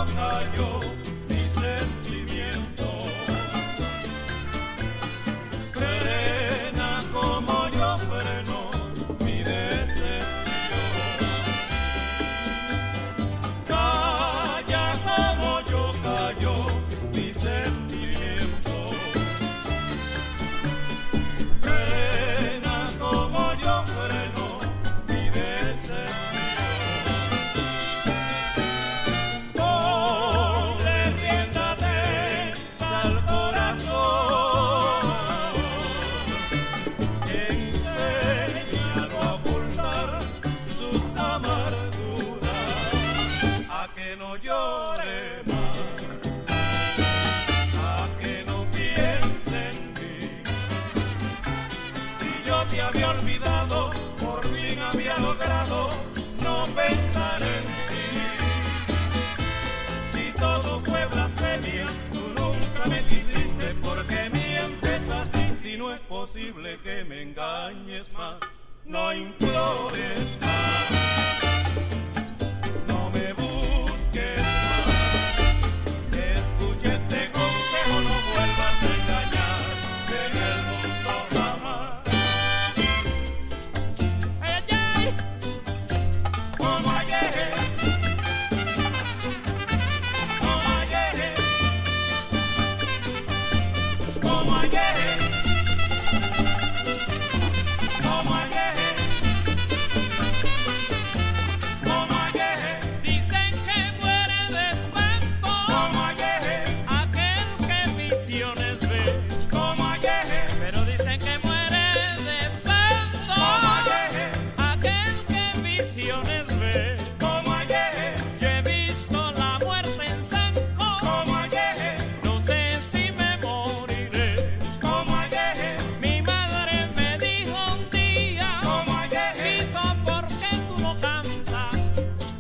cayó mi sentimiento. Frena como yo freno mi decepción. Calla como yo cayó mi sentimiento. Frena como yo freno mi decepción. Ponle rienda tensa al corazón, enséñalo a ocultar sus amarguras, a que no llore más, a que no piense en mí. Si yo te había olvidado, por fin había logrado no pensar en ti. Si todo fue blasfemia, tú nunca me quisiste, porque mientes así. Si no es posible que me engañes más, no implores más, no me busques más. Escucha este consejo, no vuelvas a engañar en el mundo jamás. Como ayer, como ayer, como ayer, como ayer, como ayer. Dicen que muere de espanto Como ayer, aquel que visiones ve, como ayer, pero dicen que muere de espanto como ayer, aquel que visiones ve. como ayer, Yo he visto la muerte en Sanco, como ayer, no sé si me moriré. como ayer, Mi madre me dijo un día, como ayer, Tito, ¿por qué tú no cantas?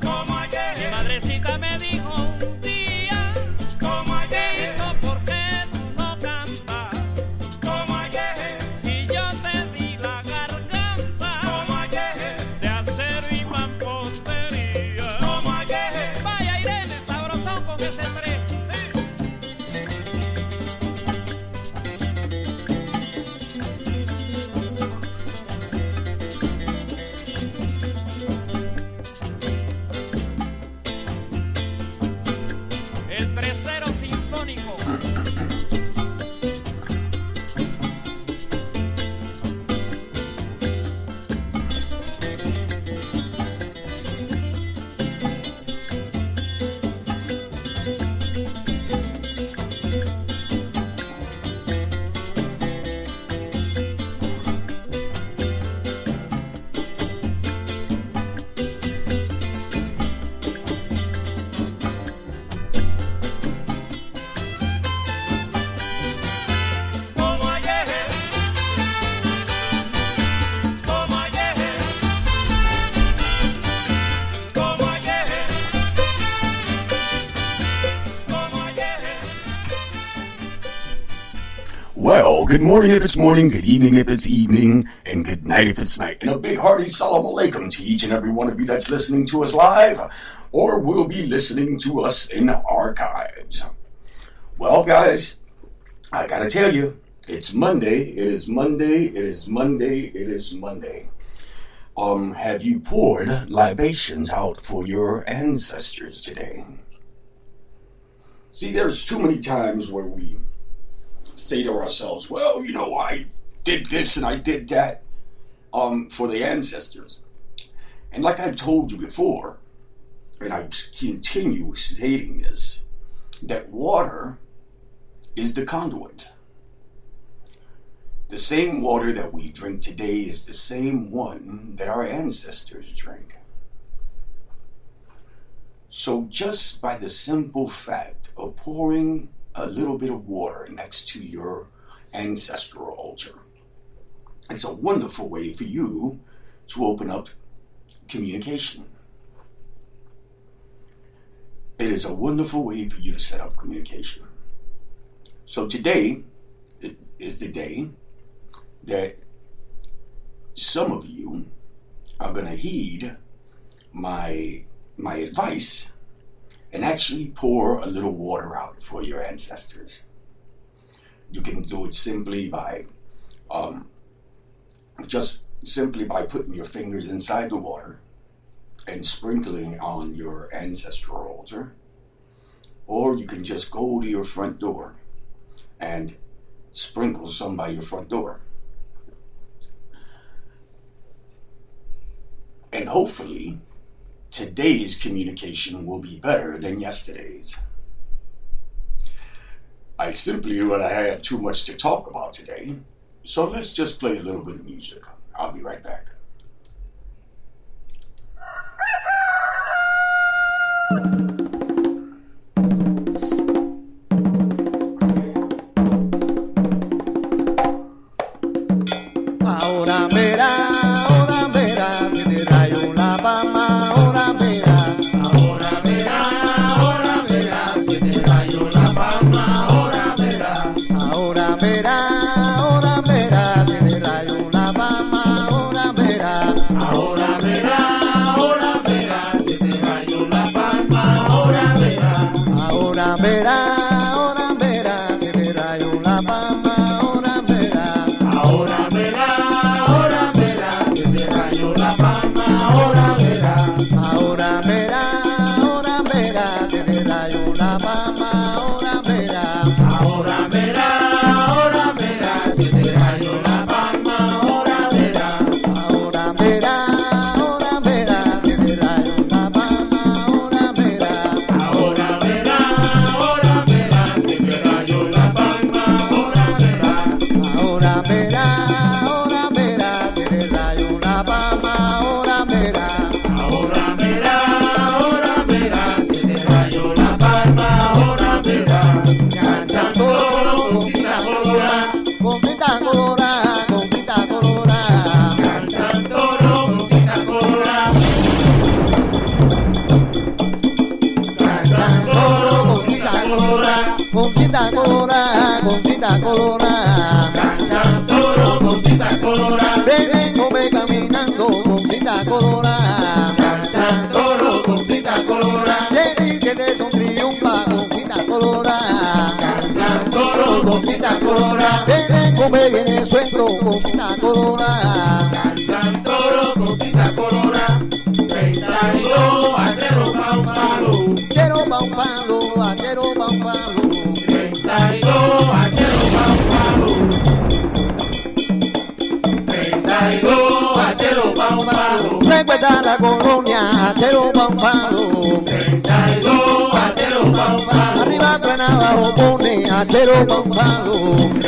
como Mi ayer, madrecita me dijo un día, como ayer, Tito, ¿por qué tú no cantas? como ayer, Si yo te di la garganta como ayer, de acero y mampostería. como ayer. Vaya Irene, sabrosón con ese tren. El tercero sinfónico. Como ayer, como ayer, como ayer, como ayer. Well, good morning if it's morning, good evening if it's evening, and good night if it's night. And a big hearty salam alaikum to each and every one of you that's listening to us live, or will be listening to us in the archives. Well, guys, I gotta tell you, it's Monday, it is Monday, it is Monday, it is Monday. Have you poured libations out for your ancestors today? See, there's too many times where we say to ourselves, well, you know, I did this and I did that for the ancestors. And like I've told you before, and I continue stating this, that water is the conduit. The same water that we drink today is the same one that our ancestors drank. So just by the simple fact of pouring a little bit of water next to your ancestral altar, it's a wonderful way for you to open up communication. It is a wonderful way for you to set up communication. So today is the day that some of you are going to heed my advice and actually pour a little water out for your ancestors. You can do it simply by putting your fingers inside the water and sprinkling on your ancestral altar. Or you can just go to your front door and sprinkle some by your front door. And hopefully, today's communication will be better than yesterday's. I simply don't have too much to talk about today, so let's just play a little bit of music. I'll be right back. Cosita colorada, canta toro, cosita colorada, ven, come caminando, cosita colorada, canta toro, cosita colorada, le dice de son triunfa, cosita colorada, canta toro, cosita colorada, ven, come viene suelto, cosita colorada, canta toro, cosita colorada, 32 achero pa un palo, achero pa un palo, achero pa un palo. 32 achero pa un palo, 32 achero pa un palo, recuerda la colonia, achero pa un palo, 32 achero pa un palo, arriba truena abajo pone, achero pa un palo,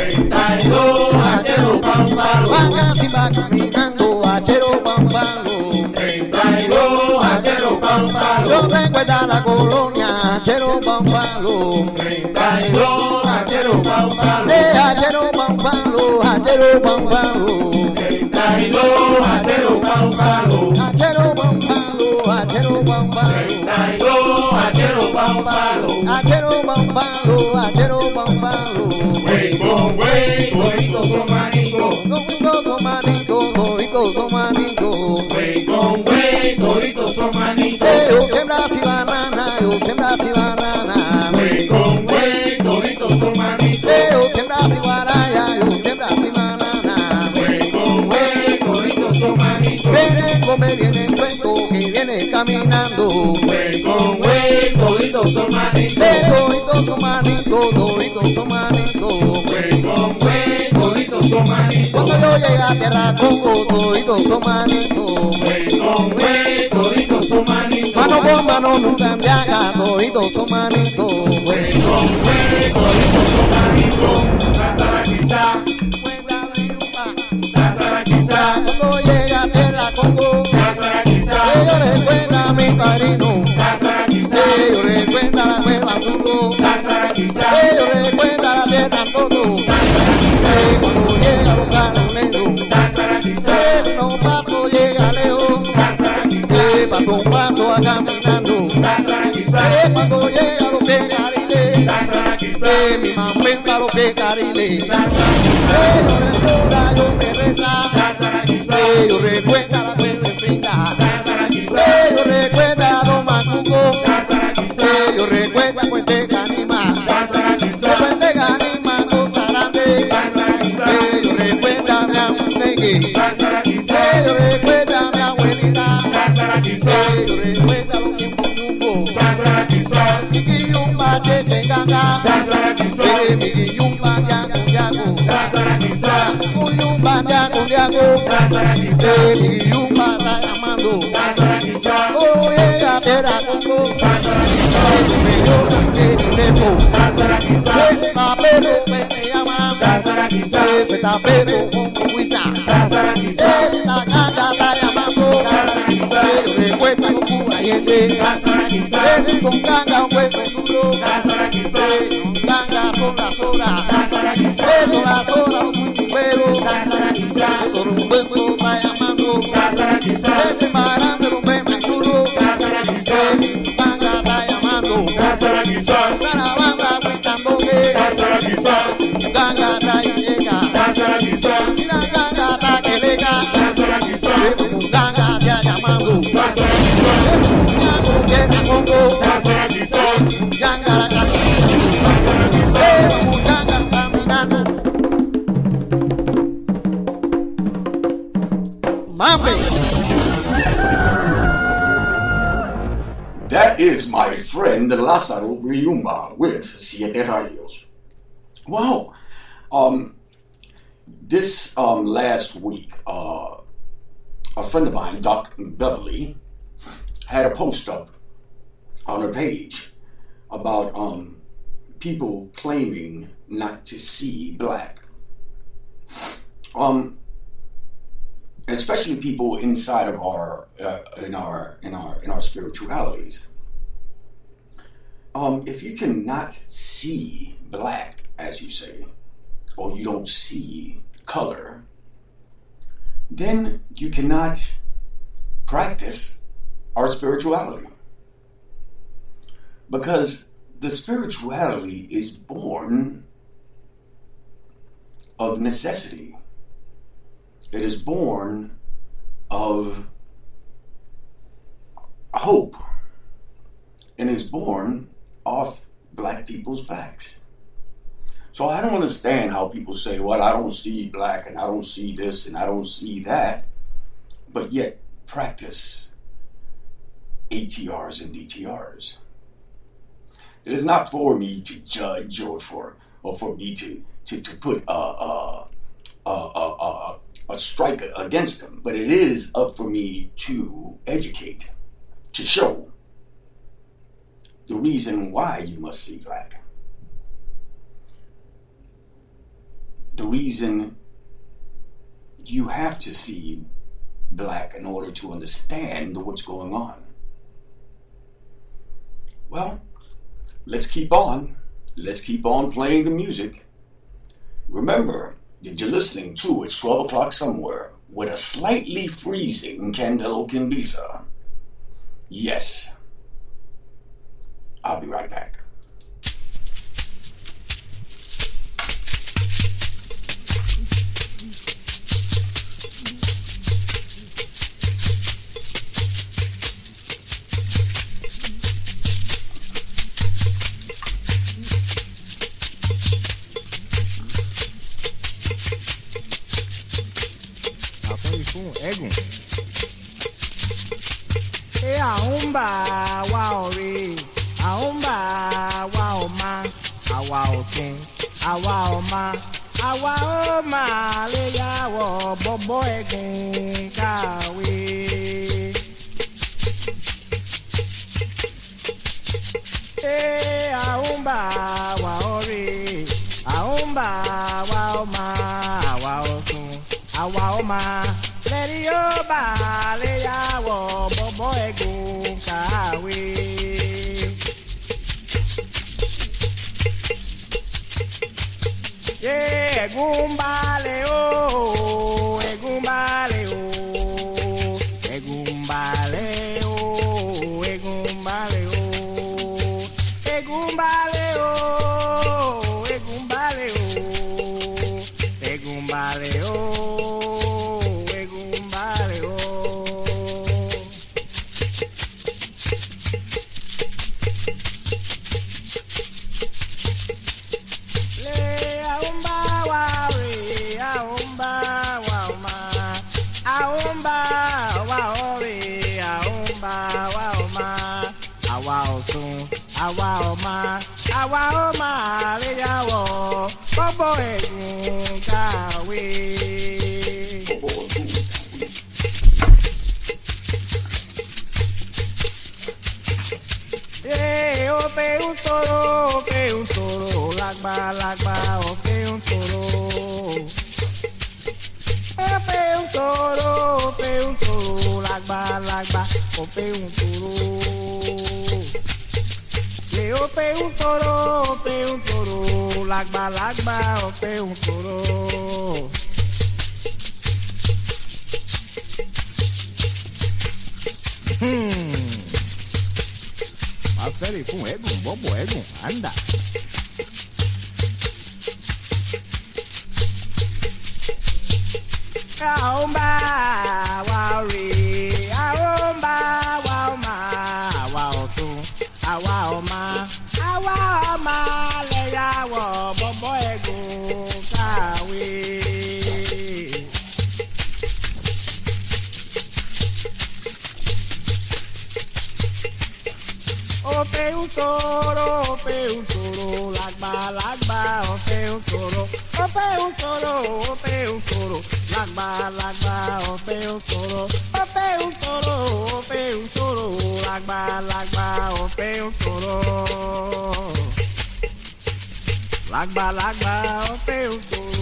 32 achero pa un palo, va casi va caminando, achero pa un palo, 32 achero pa un palo, yo recuerda la colonia, achero pa un palo, 32 achero pa un palo, achero pa un palo, achero pa un palo, 32 achero pa un palo, achero pa un palo, achero pa un palo, 32 achero pa un palo, achero pa un palo, achero pa un palo, güey con güey, toditos son manitos, toditos son manitos, toditos son manitos, güey con güey, toditos son manitos, yo siembras y banana, yo siembras y banana, güey con güey, toditos son manitos, yo siembras y guaraya, yo siembras y banana, güey con güey, toditos son manitos, viene come viene suelto, que viene caminando, güey con güey, toditos son manitos, toditos son manitos, toditos son manitos, güey con güey, toditos son manitos, cuando yo llegué a tierra Congo, toditos son manitos, güey con güey, toditos son manitos, mano con mano nunca embriaga, toditos son manitos, güey con güey, toditos son manitos, Sasaraquisa, Sasaraquisa, cuando llega a tierra Congo, Sasaraquisa, yo recuerda a mi padrino, Sasaraquisa, yo recuerda la cueva Zurdo, Sasaraquisa, yo recuerda la tierra Toto, Sasaraquisa, cuando llega los carros negros, Sasaraquisa, no paso llega lejos, Sasaraquisa, paso un paso a caminando, Sasaraquisa, cuando llega los pecariles, Sasaraquisa, mi mamá pensa los pecariles, Sasaraquisa, yo recuerda, yo me reza, Sasaraquisa, yo recuerda la cueva pinta, Sasaraquisa, yo recuerda a los macucos, Sasaraquisa, yo cuenta cuente canima, se cuente canima cosa grande, yo recuerda mi amunegue, yo recuerda mi abuelita, yo recuerda los tiempos, Miquiyumba che se ganga, Miquiyumba yago yago, Miquiyumba yago yago, Miquiyumba está llamando, oye ya te la congo, me llora que te debo, tapero me llama, tapero como guisa, la ganga está llamando, recuerda como ayende, con ganga un hueso duro, con ganga son las horas, son las horas muy chuperos, por un hueso está llamando, preparando un buen duro, ganga está llamando, la banda gritando que ganga está y llega, y la ganga está que llega, con ganga está llamando, That is my friend Lázaro Briumba with Siete Rayos. Wow. This last week, a friend of mine, Doc Beverly, had a post up on her page about people claiming not to see black. Especially people inside of our in our spiritualities. If you cannot see black, as you say, or you don't see color, then you cannot practice our spirituality. Because the spirituality is born of necessity. It is born of hope and is born off black people's backs. So I don't understand how people say, well, I don't see black and I don't see this and I don't see that, but yet practice ATRs and DTRs. It is not for me to judge or for me to put a strike against them, but it is up for me to educate, to show the reason why you must see black, the reason you have to see black in order to understand what's going on. Well, let's keep on playing the music. Remember that you're listening to It's 12 O'Clock Somewhere with a slightly freezing Candelo Kimbisa. Yes. I'll be right back. Aumba wa ore, aumba wa oma, awa okin, awa oma, awa oma le yawo bobo egun kawe. Aumba wa ore, aumba wa oma, awa okun, awa oma. Let yo ba le yawo bobo egun kawe. Egun bale o, egun bale o, egun bale o, egun bale o, egun bale o, egun bale o, egun bale o. àwa ó máa rí yàwọ̀ gbogbo ẹ̀gùn kàwé. Ope un toro, lagba, lagba, ope un toro. Ope un toro, lagba, lagba, ope un toro. Le ope un toro, lagba, lagba, ope un toro. Aferi fún ẹ̀gùn bọ́bọ̀ ẹ̀gùn àǹdà. Àwọn bá wa rè àwọn bá wa ọmọ àwa ọ̀tún àwa ọmọ lẹ́yàwó bọ́bọ̀ ẹ̀gùn kàwé. Ope un toro, lagba, lagba, ope un toro, lagba, lagba, ope un toro, lagba, lagba, ope un toro, lagba, lagba, ope un toro.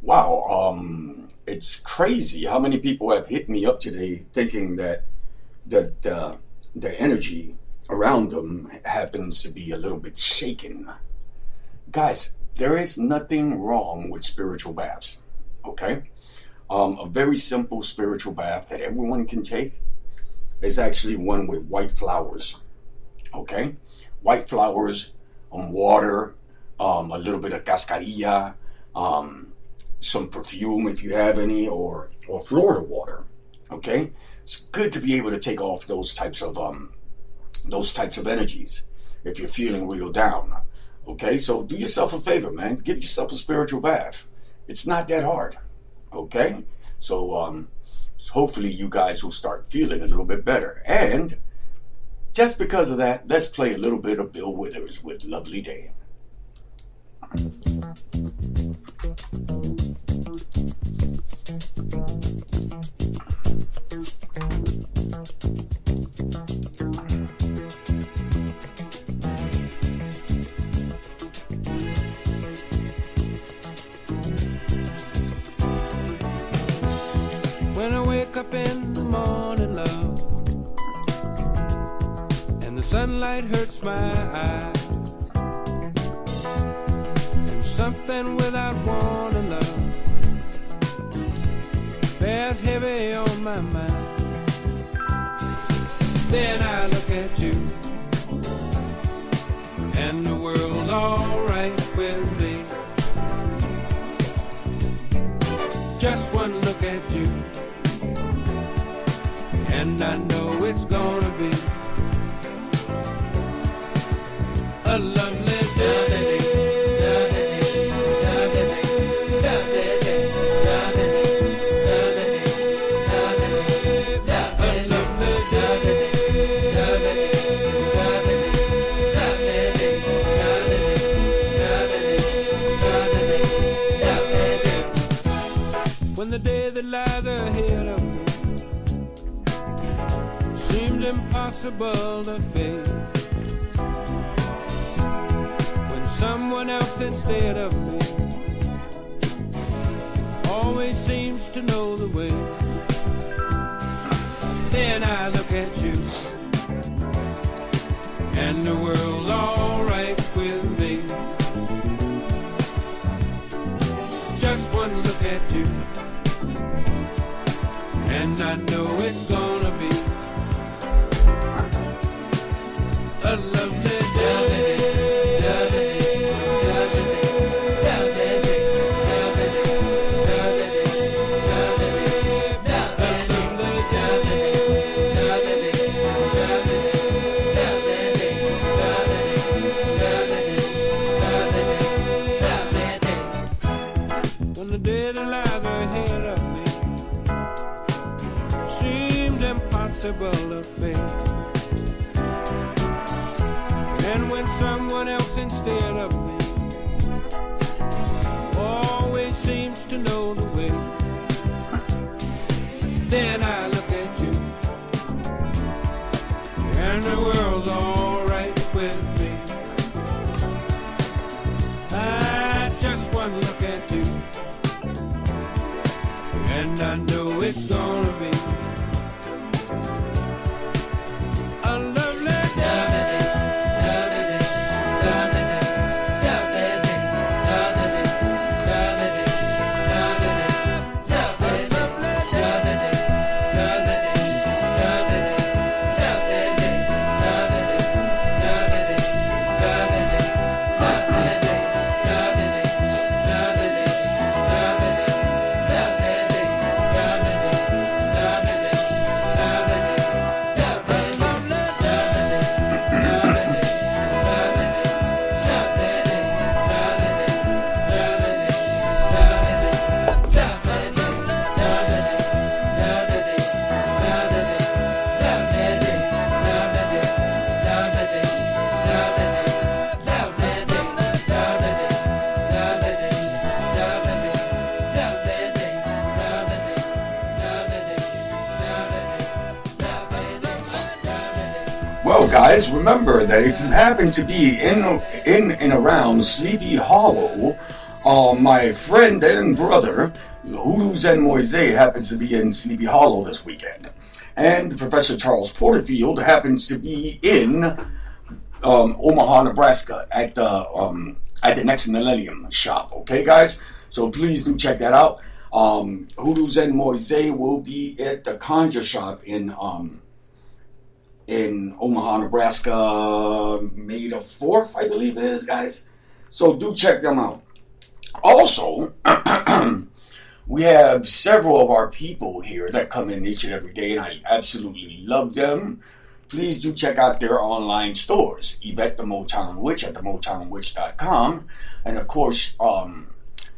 Wow, it's crazy how many people have hit me up today thinking that the energy around them happens to be a little bit shaken. Guys, there is nothing wrong with spiritual baths, okay? A very simple spiritual bath that everyone can take is actually one with white flowers, okay? White flowers, water, a little bit of cascarilla, some perfume if you have any, or Florida water. Okay, it's good to be able to take off those types of energies if you're feeling real down. Okay, so do yourself a favor, man. Give yourself a spiritual bath. It's not that hard. Okay, so hopefully you guys will start feeling a little bit better. And just because of that, let's play a little bit of Bill Withers with Lovely Day. When I wake up in the morning, love, and the sunlight hurts my eyes, and something without warning, love, bears heavy on my mind. Then I look at you, and the world's alright with me. Just one look at you, and I know it's gonna be a lovely day. When the day that lies ahead of me seems impossible to face, when someone else instead of me always seems to know the way, then I look at you, and the world's alright with me. at you, and I know it's gonna be a lovely day. When the day that lies ahead of me seems impossible to face, and when someone else instead of me always seems to know the way, then I look at you and the world's alright with me. I just one look at you and I know it's gonna be a lovely day. Well, guys, remember that if you happen to be in and around Sleepy Hollow, my friend and brother, Hoodoo Zen Moise, happens to be in Sleepy Hollow this weekend. And Professor Charles Porterfield happens to be in Omaha, Nebraska at the Next Millennium shop. Okay, guys? So please do check that out. Hoodoo Zen Moise will be at the Conjure Shop in Omaha, Nebraska, May the 4th, I believe it is, guys. So do check them out. Also, we have several of our people here that come in each and every day, and I absolutely love them. Please do check out their online stores. Yvette the Motown Witch at themotownwitch.com. And of course,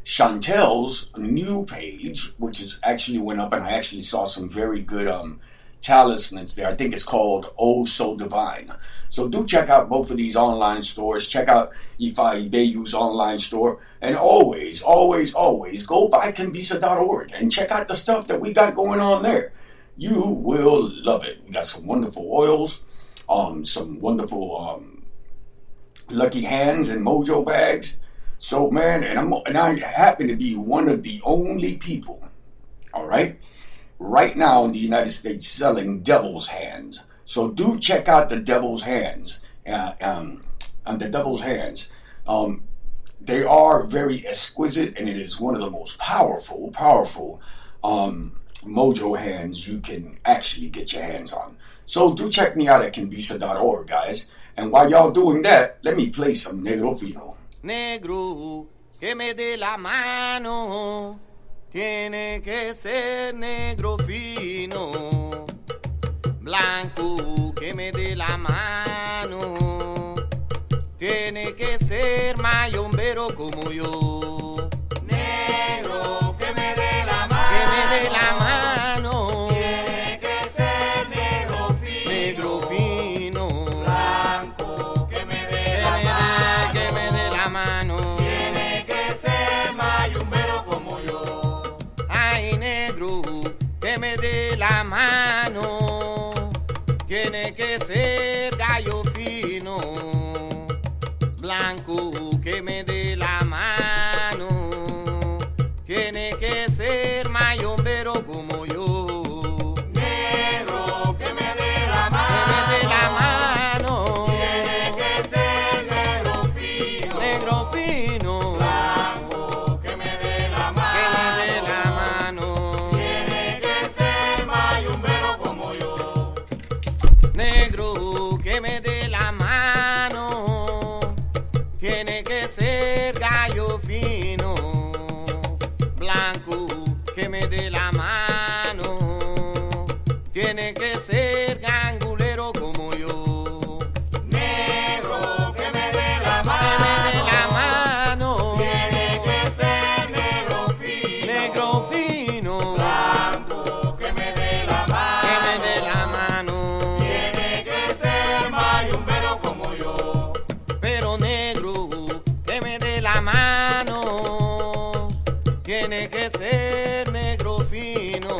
Chantel's new page, which is actually went up, and I actually saw some very good talismans there. I think it's called Oh So Divine. So do check out both of these online stores. Check out Ifa Ibeyu's online store. And always, always, always go by kimbisa.org and check out the stuff that we got going on there. You will love it. We got some wonderful oils, some wonderful lucky hands and mojo bags. So man, and I happen to be one of the only people, all right, right now in the United States selling devil's hands. So do check out the devil's hands. The devil's hands. They are very exquisite, and it is one of the most powerful mojo hands you can actually get your hands on. So do check me out at kimbisa.org, guys. And while y'all doing that, let me play some Negro Fino. Negro, que me dé la mano. Tiene que ser negro fino, blanco que me dé la mano. Tiene que ser mayombero como yo. Negro que me dé la mano, que me dé la mano. Tiene que ser negro fino, blanco que me dé la mano, que me dé la mano. Tiene que ser mayombero como yo. Ay, negro, que me dé la mano. Tiene que ser gallo fino, blanco que me dé la mano. Tiene que ser mayombero como yo. Negro, que me dé la mano, que me dé la mano. Tiene que ser negro fino, blanco que me dé la mano, que me dé la mano, tiene que ser negro fino,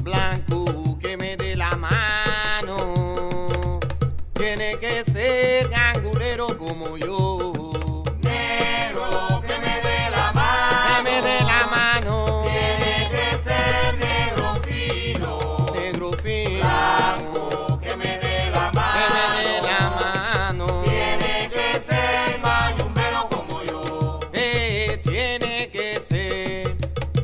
blanco que me dé la mano, tiene que ser gangulero como yo. Negro que me dé la mano, Que me dé la mano, tiene que ser negro fino, negro fino, blanco que me dé la que me dé mano, la mano. tiene que ser mayumbero como yo. Tiene que ser,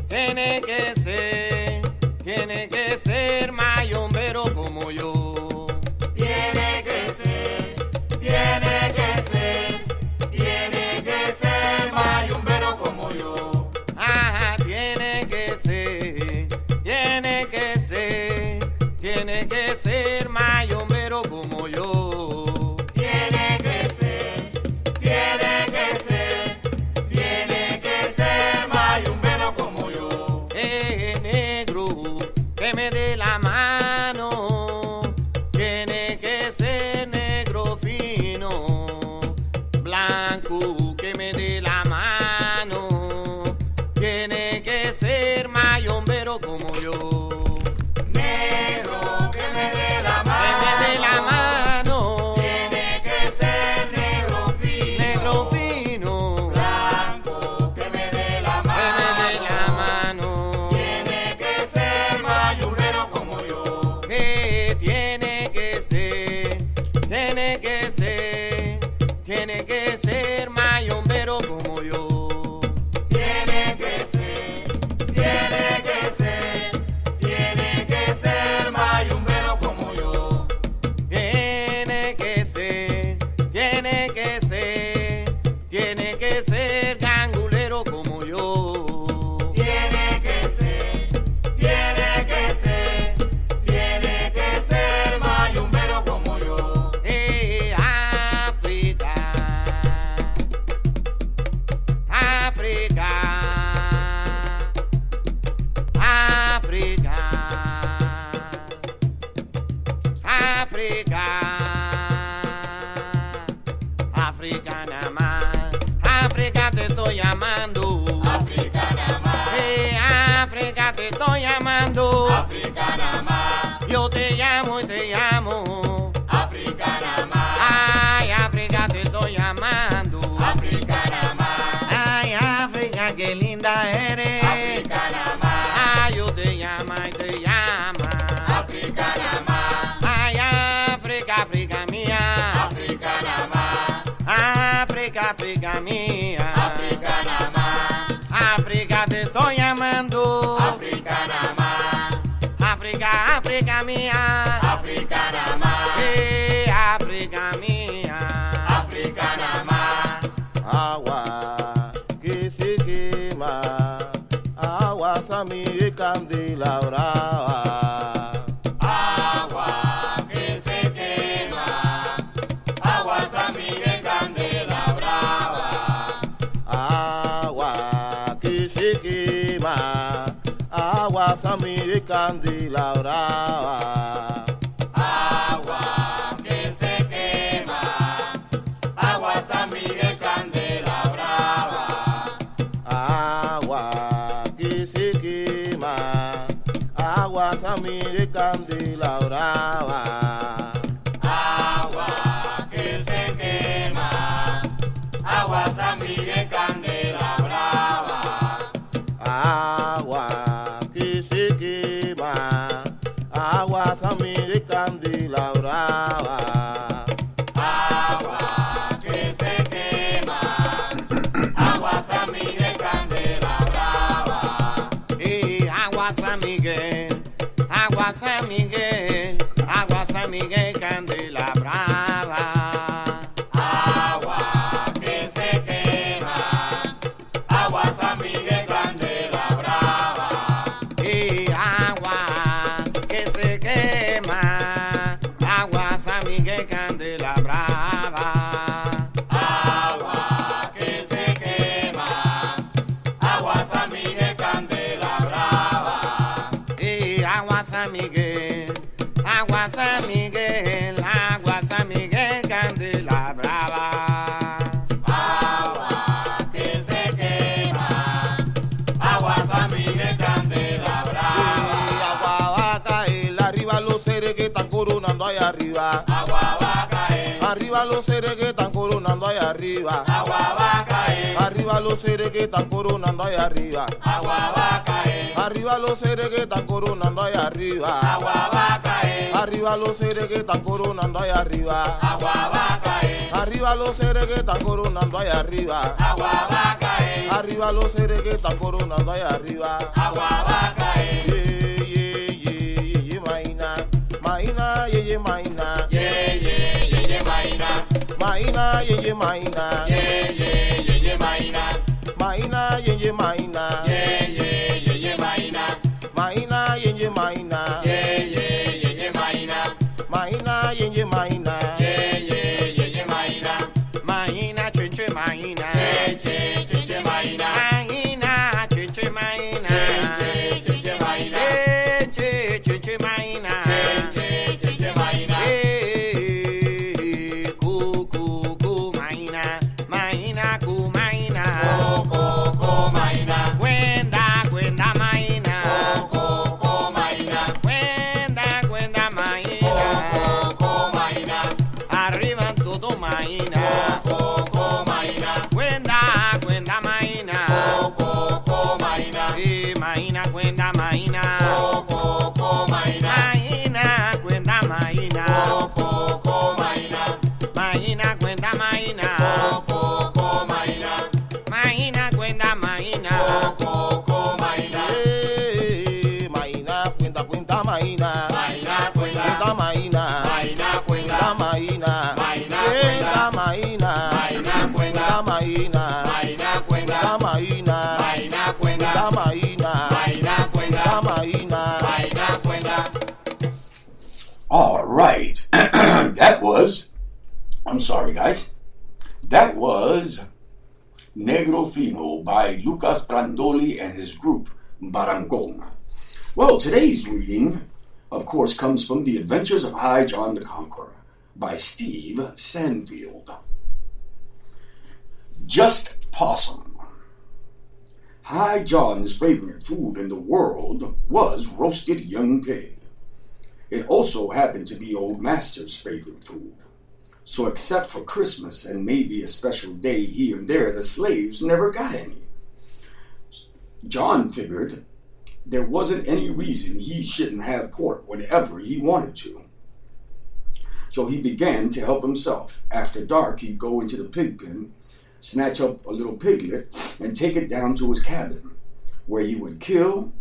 tiene que ser, tiene que ser mayombero como yo. Tiene que ser, tiene que ser, tiene que ser mayumbero como yo. Ajá, tiene que ser, tiene que ser, tiene que ser mayombero como yo. Tiene que ser, tiene que ser, tiene que ser mayumbero como yo. Negro, que me dé la mano, tiene que ser negro fino, blanco, que me dé la mano, tiene que ser mayombero como yo. Negro que me dé la Que me dé la mano, mano, tiene que ser negro negro fino, fino, blanco que me dé la que me dé la mano, mano. tiene que ser mayumbero como yo. Tiene que ser, tiene que ser, tiene que ser mayombero como yo. Tiene que ser, tiene que ser, tiene que ser mayumbero como yo. Tiene que ser, tiene que ser, tiene que ser gangulero como yo. Tiene que ser, tiene que ser, tiene que ser mayumbero como yo. África, África, África, África, África nada más, África te estoy llamando, Africana más, África te estoy llamando, africana más, yo te llamo y te llamo, africana más, ay África te estoy llamando, africana más, ay África qué linda eres, africana más, ay yo te llama y te llama, africana más, ay África, África mía, africana más, África, África mía, africana más, África te estoy llamando, africana más, África, África mía, africana más, África mía, africana más, Agua que se quema, agua samire candela brava. agua que se quema, agua samire candela brava, Agua que se quema, agua samire candela brava. agua que se quema, agua San Miguel candela brava, Agua que se quema, agua samire candela brava. agua que se quema, agua San Miguel candela brava, Agua que se quema, agua samire candela brava. agua que se quema, agua San Miguel candela brava, agua San Miguel, agua San Miguel, agua San Miguel candela brava, agua que se quema, arriba. agua va a caer, Arriba los seres que están coronando ahí arriba. agua va a caer, Arriba los seres que están coronando ahí arriba. agua va a caer, Arriba los seres que están coronando ahí arriba. agua va a caer, Arriba los seres que están coronando ahí arriba. agua va a caer, Arriba los seres que están coronando ahí arriba. agua va a caer, Arriba los seres que están coronando ahí arriba. agua va a caer, Ye, maina, maina, ye, maina. maina, Maina, ye, maina. maina, Maina, ye, maina. maina, Maina, ye, maina. maina, Maina, ye, maina. maina, Maina, chenche, maina. maina, Maina, chenche, maina. maina, Chenche, maina. maina, Ku, maina. Maina, ku, maina. coco, maina, Cuenta, maina. coco, maina, Cuenta, maina. coco, maina, Arriba todo, maina. coco, maina, Cuenta, maina. coco, maina, Maina, cuenta, maina. coco, maina, Maina, cuenta, maina. coco, maina, Maina, cuenta, maina. coco, maina, Maina, cuenta, maina. coco, maina, Maina, cuenta, maina. maina, cuenta, Cuenta, maina. maina, cuenta, Cuenta, maina. Maina, Cuenta, maina. maina, cuenta, Cuenta, maina. maina, cuenta, Cuenta, maina. maina, cuenta, Cuenta, maina. maina, cuenta, Cuenta, maina. maina, cuenta. All right. I'm sorry, guys. That was Negro Fino by Lucas Brandoli and his group, Barangong. Well, today's reading, of course, comes from The Adventures of High John the Conqueror by Steve Sandfield. Just Possum. High John's favorite food in the world was roasted young pig. It also happened to be Old Master's favorite food. So except for Christmas and maybe a special day here and there, the slaves never got any. John figured there wasn't any reason he shouldn't have pork whenever he wanted to. So he began to help himself. After dark, he'd go into the pig pen, snatch up a little piglet, and take it down to his cabin, where he would kill,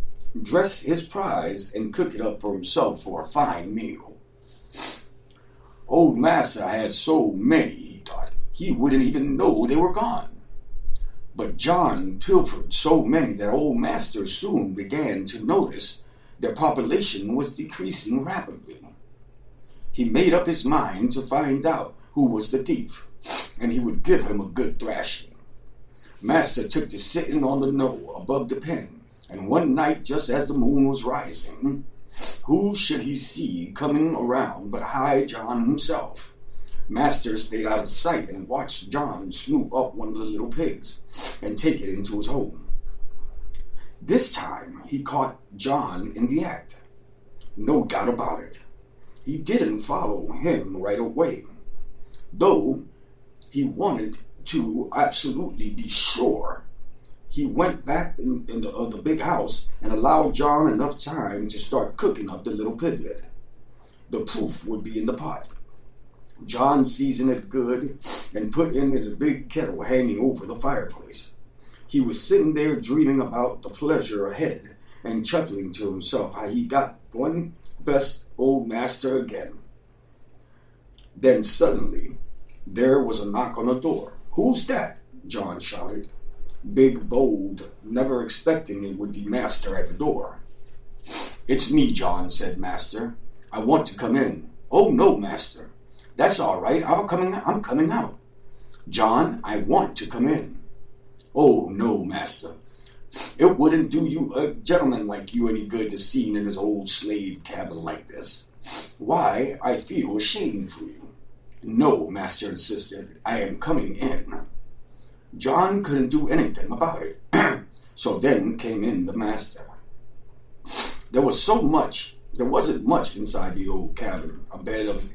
dress his prize, and cook it up for himself for a fine meal. Old Master had so many, he thought, he wouldn't even know they were gone. But John pilfered so many that Old Master soon began to notice their population was decreasing rapidly. He made up his mind to find out who was the thief, and he would give him a good thrashing. Master took to sitting on the knoll above the pen, and one night, just as the moon was rising, who should he see coming around but High John himself? Master stayed out of sight and watched John snoop up one of the little pigs and take it into his home. This time, he caught John in the act. No doubt about it. He didn't follow him right away, though he wanted to absolutely be sure. He went back in the big house and allowed John enough time to start cooking up the little piglet. The proof would be in the pot. John seasoned it good and put it in a big kettle hanging over the fireplace. He was sitting there dreaming about the pleasure ahead and chuckling to himself how he got one best Old Master again. Then suddenly, there was a knock on the door. "Who's that?" John shouted. Big, bold, never expecting it would be Master at the door. "It's me, John," said Master. "I want to come in." "Oh, no, Master." "That's all right. I'm coming out." "John, I want to come in." "Oh, no, Master. It wouldn't do you, a gentleman like you, any good to see in his old slave cabin like this. Why, I feel ashamed for you." "No," Master insisted. "I am coming in." John couldn't do anything about it. So then came in the Master. There wasn't much inside the old cabin. A bed of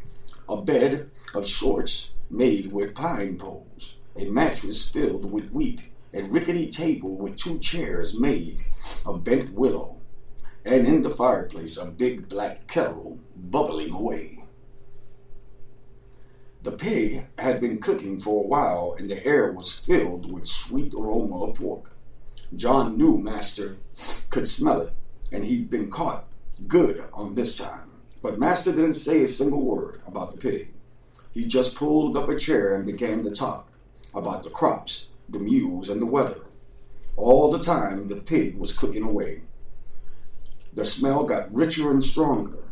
a bed of shorts made with pine poles, a mattress filled with wheat, a rickety table with 2 chairs made of bent willow, and in the fireplace a big black kettle bubbling away. The pig had been cooking for a while, and the air was filled with sweet aroma of pork. John knew Master could smell it, and he'd been caught good on this time. But Master didn't say a single word about the pig. He just pulled up a chair and began to talk about the crops, the mules, and the weather. All the time the pig was cooking away. The smell got richer and stronger,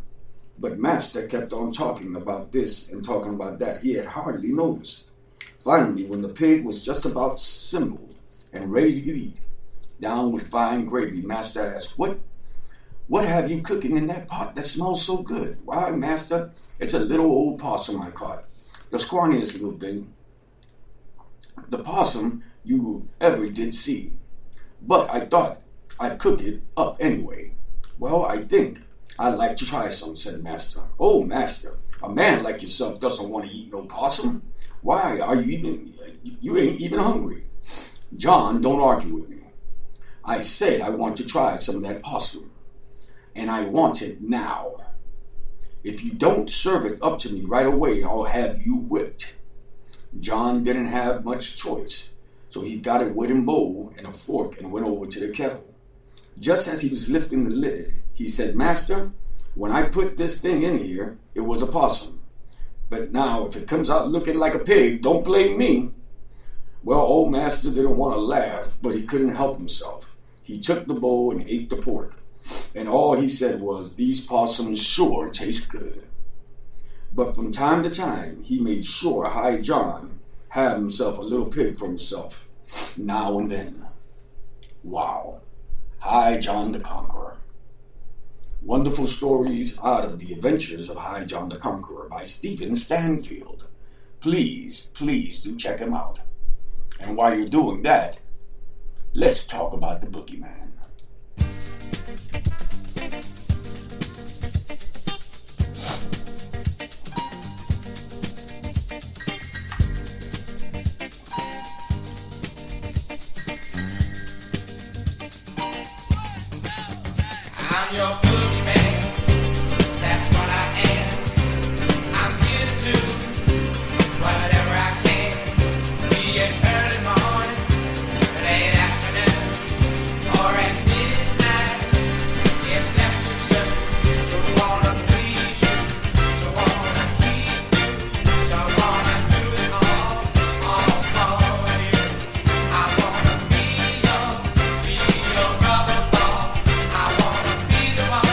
but Master kept on talking about this and talking about that. He had hardly noticed. Finally, when the pig was just about simmered and ready to eat, down with fine gravy, Master asked, What have you cooking in that pot that smells so good? Why, Master, it's a little old possum I caught. The scrawniest little thing. The possum you ever did see. But I thought I'd cook it up anyway. Well, I think I'd like to try some, said Master. Oh, Master, a man like yourself doesn't want to eat no possum. Why are you ain't even hungry. John, don't argue with me. I said I want to try some of that possum, and I want it now. If you don't serve it up to me right away, I'll have you whipped. John didn't have much choice, so he got a wooden bowl and a fork and went over to the kettle. Just as he was lifting the lid, he said, Master, when I put this thing in here, it was a possum. But now, if it comes out looking like a pig, don't blame me. Well, old Master didn't want to laugh, but he couldn't help himself. He took the bowl and ate the pork, and all he said was, these possums sure taste good. But from time to time, he made sure High John had himself a little pig for himself, now and then. Wow. High John the Conqueror. Wonderful stories out of the adventures of High John the Conqueror by Stephen Stanfield. Please do check him out. And while you're doing that, let's talk about the boogeyman. I'm your boogeyman, that's what I am. I'm here to do whatever I can, be it early morning, late afternoon, or at midnight. It's left too soon, so wanna please you, so wanna keep you, so wanna do it all for you. I wanna be your rubber ball. I wanna be the one.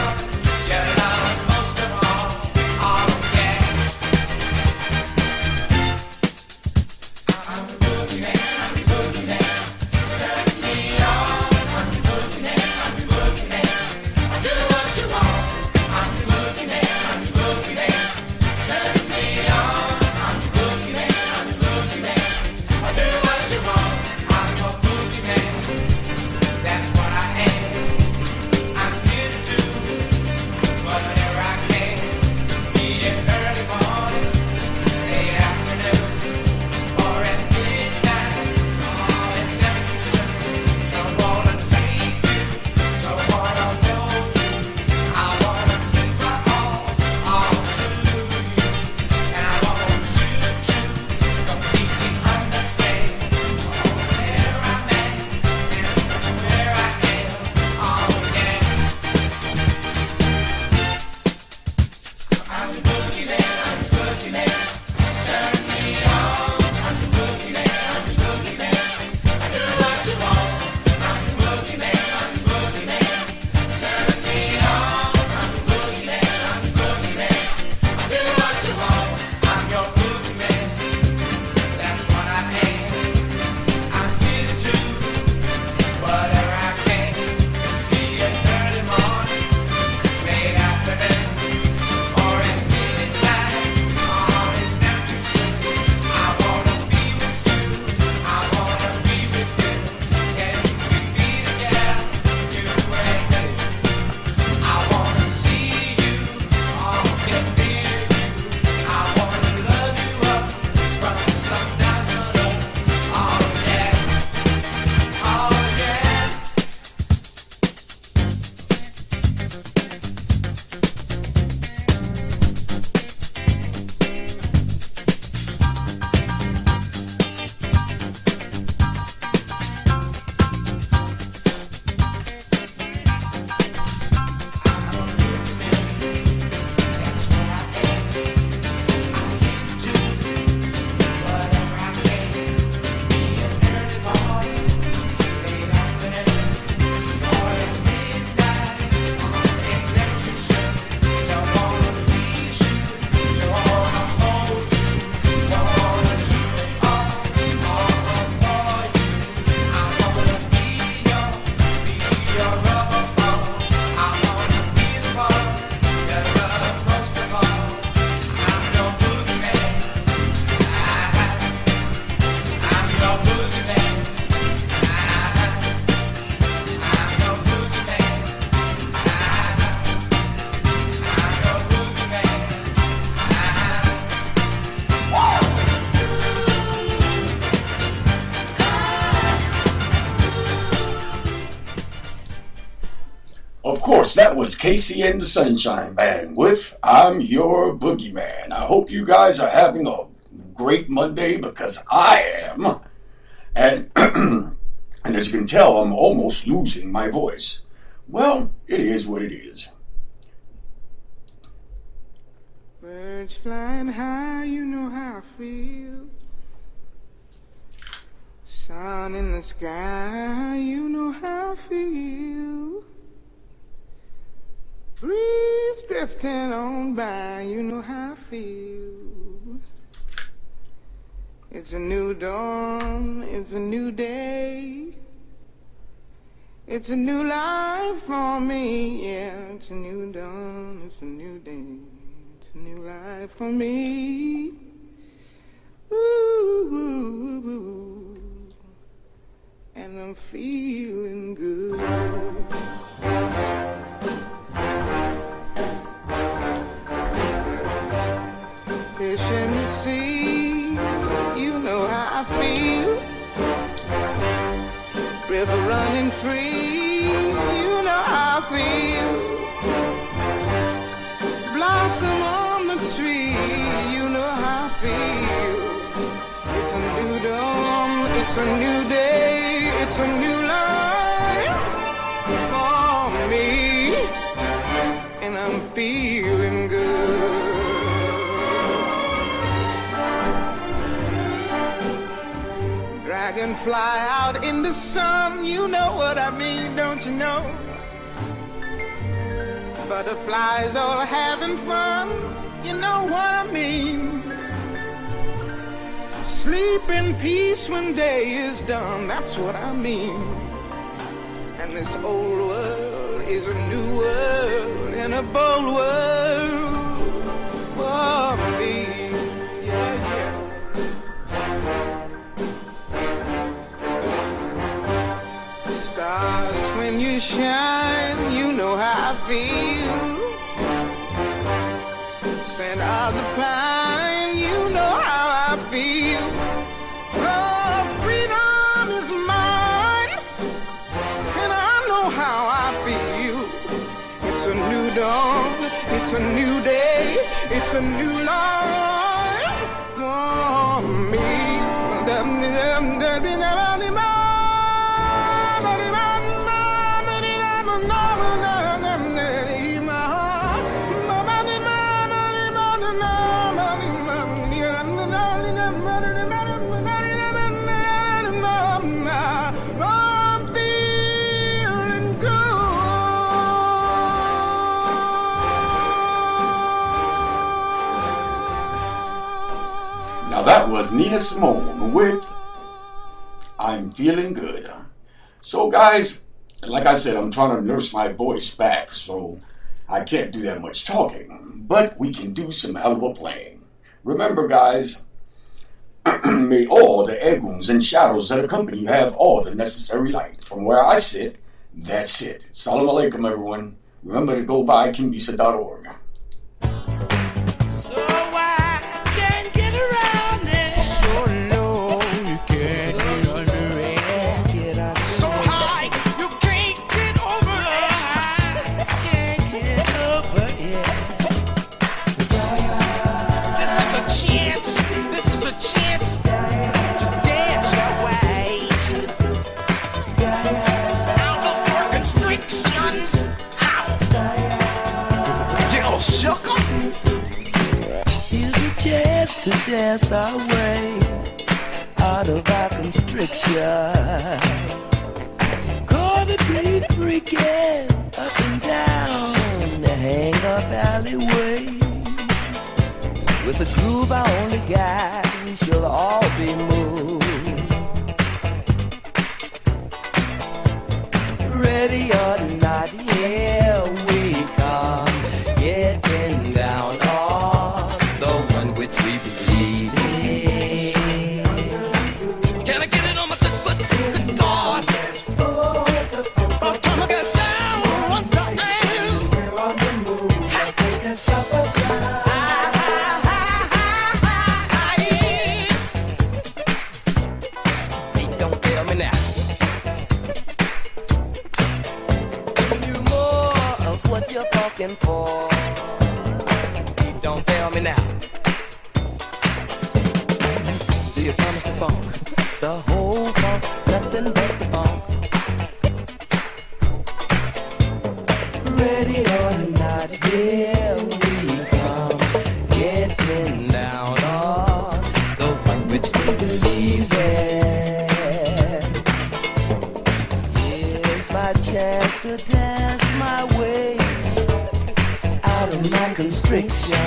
course, that was Casey and the Sunshine Band with I'm Your Boogeyman. I hope you guys are having a great Monday because I am. And, and as you can tell, I'm almost losing my voice. Well, it is what it is. Birds flying high, you know how I feel. Sun in the sky, you know how I feel. Breeze drifting on by, you know how I feel. It's a new dawn, it's a new day. It's a new life for me, yeah. It's a new dawn, it's a new day. It's a new life for me. Ooh, ooh, ooh. And I'm feeling good. Fish in the sea, you know how I feel. River running free, you know how I feel. Blossom on the tree, you know how I feel. It's a new dawn, it's a new day, it's a new life for me, and I'm feeling good. Dragonfly out in the sun, you know what I mean, don't you know? Butterflies all having fun, you know what I mean. Sleep in peace when day is done, that's what I mean. And this old world is a new world and a bold world for me. Yeah, yeah. Stars, when you shine, you know how I feel. Scent of the pine, you know how I feel. Oh, freedom is mine, and I know how I feel. It's a new dawn, it's a new day, it's a new life for me. Now that was Nina Simone with I'm Feeling Good. So guys, like I said, I'm trying to nurse my voice back, so I can't do that much talking, but we can do some hell of a playing. Remember guys, may all the egums and shadows that accompany you have all the necessary light. From where I sit, that's it. Salam alaikum everyone. Remember to go by kimbisa.org. To dance our way out of our constriction. Gonna be freaking up and down the hang-up alleyway. With a groove I only got, we shall all be moved. Ready or not, here we come, getting down on the one which we believe in. Can I get it on my good God? I'm trying to get down one time. Hey, don't tell me now. you're fucking for. You don't tell me now. Do you promise the funk? The whole funk, nothing but the funk. Ready or not, here we come. Getting down on the one which we believe in. Here's my chance to dance my way out of my constriction.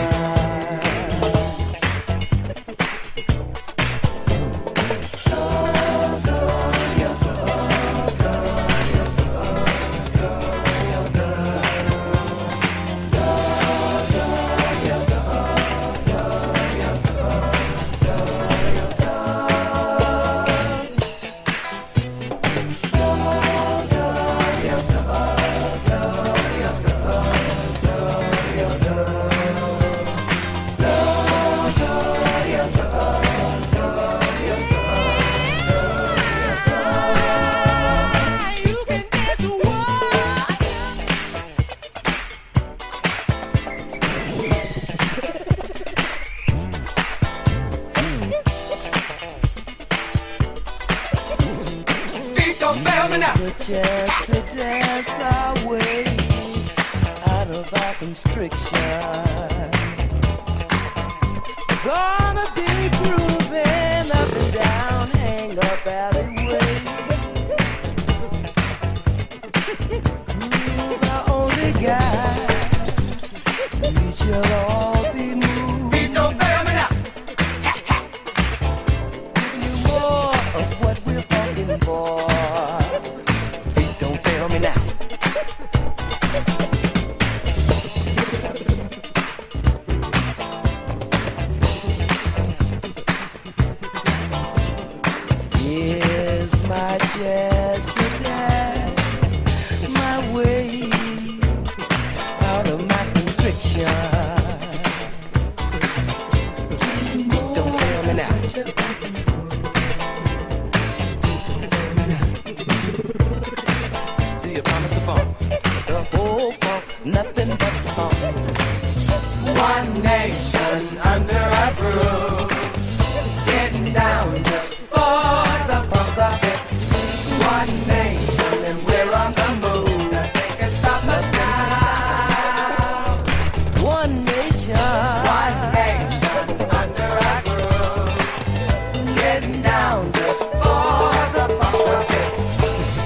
Just to dance our way out of our constriction. Gonna be grooving up and down, hang up alleyway. Groove our only guide. We shall all be moved. Beat don't fail me now. Giving you more of what we're fucking for. Me now. Here's my chance to dance my way out of my constriction. Don't fail me now. You promise the funk, the whole funk, nothing but the funk. One nation under a groove, getting down just for the funk of it. One nation and we're on the move, nothing can stop us now. One nation under a groove, getting down just for the funk of it.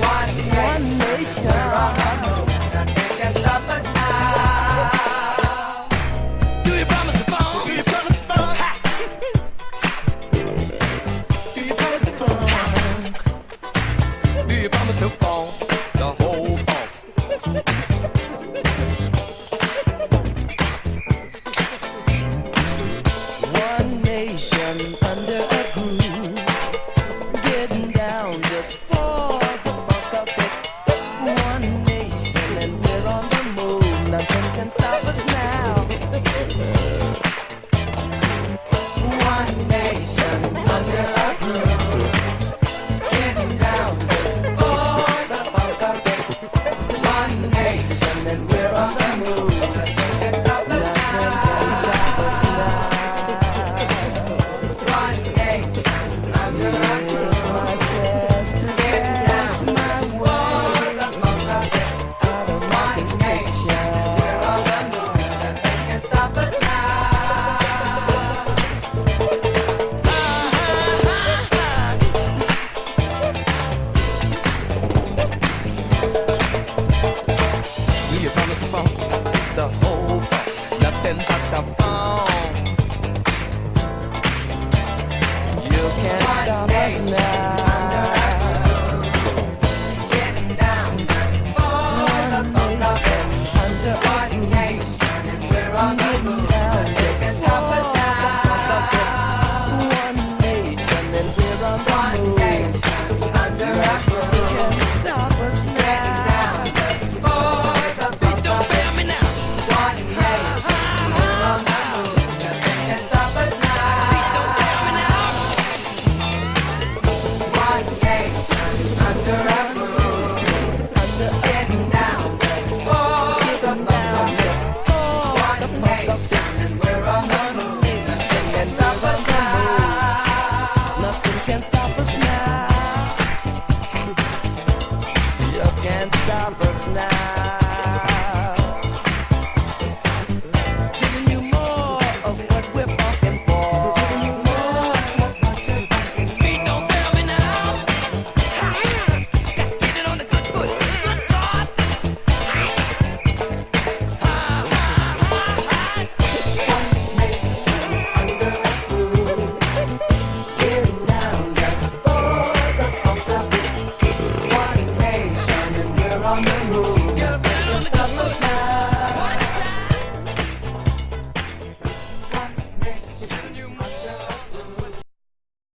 One nation. Do you promise the phone? Do you promise the phone? Ha! Do you promise the phone? Do you promise the phone? The whole phone. One nation under a groove, getting down just for